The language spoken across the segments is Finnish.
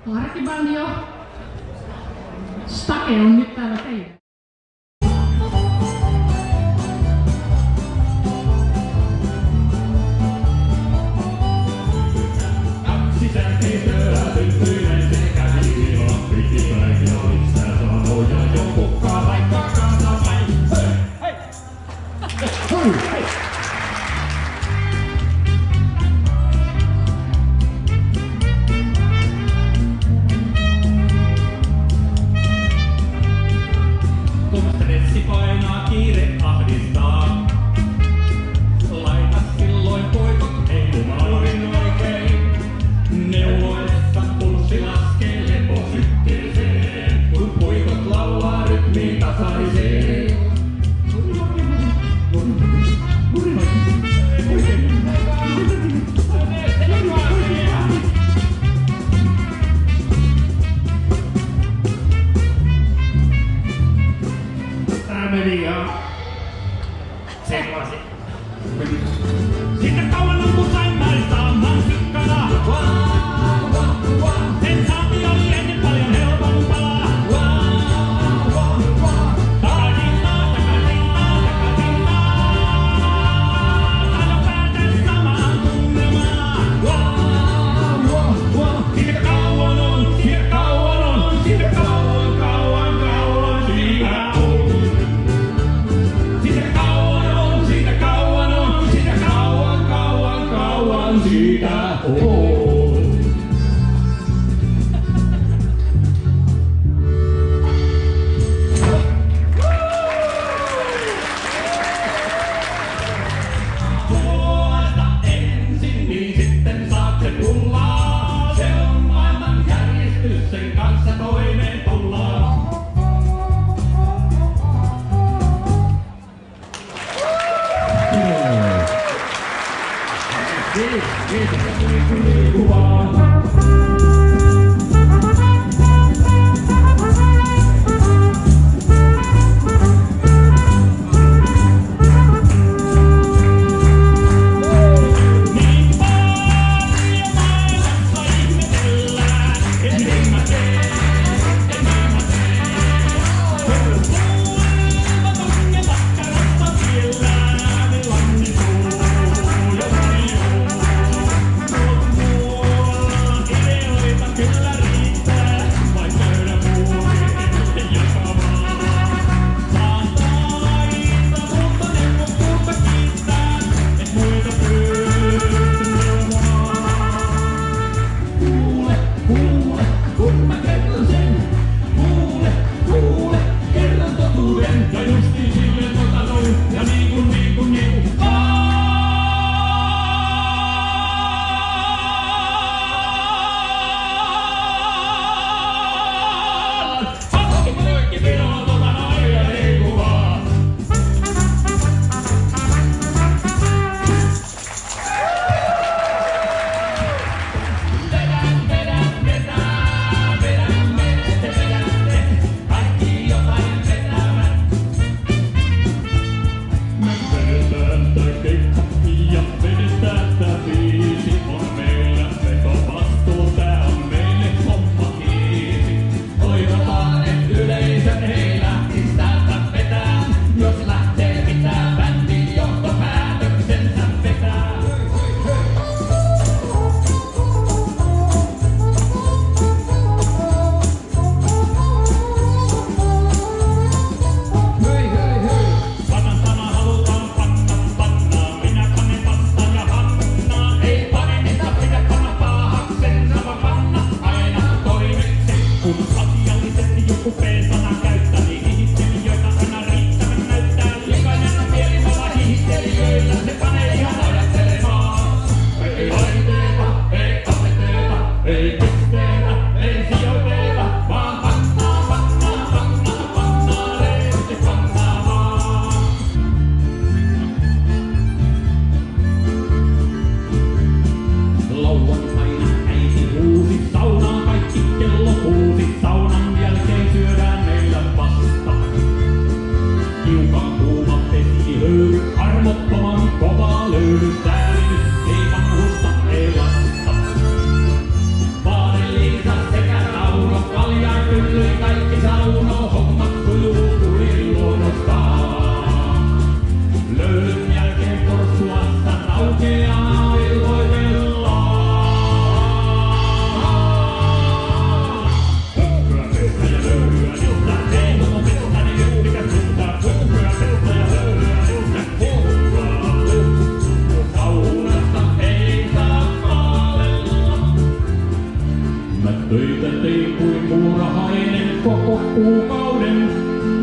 Arkibandjo. Stake on nyt täällä teidän. Sitten kauan on kun sain maistaamaan sykkana. Sen saanti oli ennen paljon helpompaa. Takaisinmaa, takaisinmaa, takaisinmaa. Aina pääsen samaan tunnelmaan. Siitä kauan on, siitä kauan on, siitä kauan, kauan, kauan siitä on. Siitä kauan on, siitä kauan on, siitä kauan, kauan, kauan siitä on. Vuosta ensin, niin sitten saatte tullaa. Se on maailman järjestys, sen kanssa toimeen tullaan. Ei vanhusta, ei lasta. Vaadeliisa sekä Töitä tein kuin muurahainen koko kuukauden.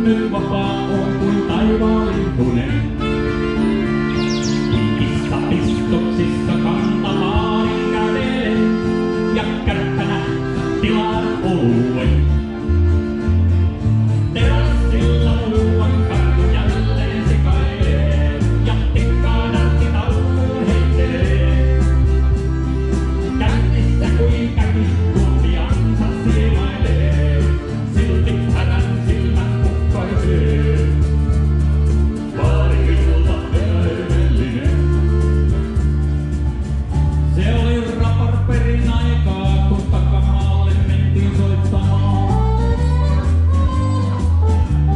Nyt vapaa on kuin taivaan lintunen. Kissa pistoksissa kantamaarin kävelen. Ja kärppänä tilaan oluen. Terassilla luuvan kartu jälleen sekailee. Ja tikkaa närki tauluun heittelee. Kännissä kuin käki kumpiansa siemailee. Silti härän silmät kukkaisee. Vaarikylta täydellinen. Se oli raparperin aikaa, kun takamaalle mentiin soittamaan.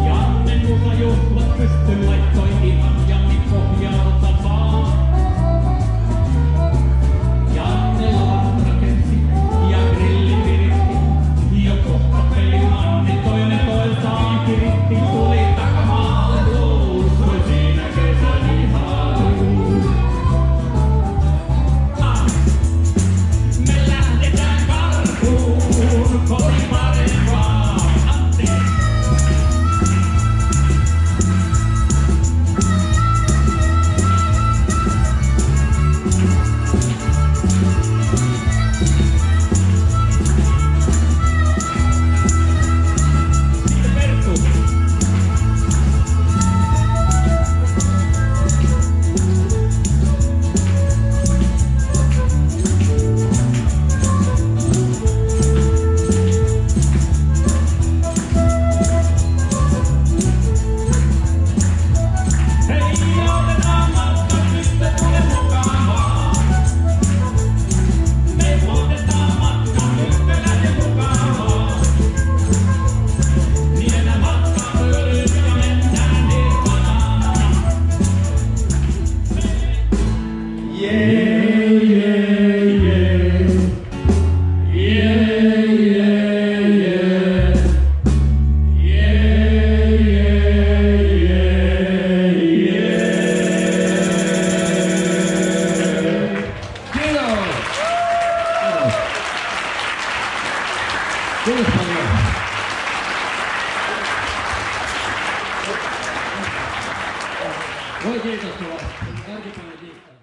Janne musajuhlat pystyn laittoi ihan Janni pohjalta vaan. Janne lavan rakensi ja grillin viritti. Jo kohta pelimanni toinen toistaan kiritti. Tuli takamaalle luussui siinä kesän ihailu. Me lähdetään karkuun kohti parempaa. Antti! Sitten Perttu! Hei, otetaan matka, tyttö, tule mukaan vaan. Me otetaan matka, tyttö, lähde mukaan vaan. Niellä matkaa pyöryy ja mennään nirvanaan. Jee, jee, jee. Jee, jee, jee. Jee, jee, jee, jee. Kiitos! Kiitos paljon. Voi kiitos kovasti. Oikein paljon kiitos.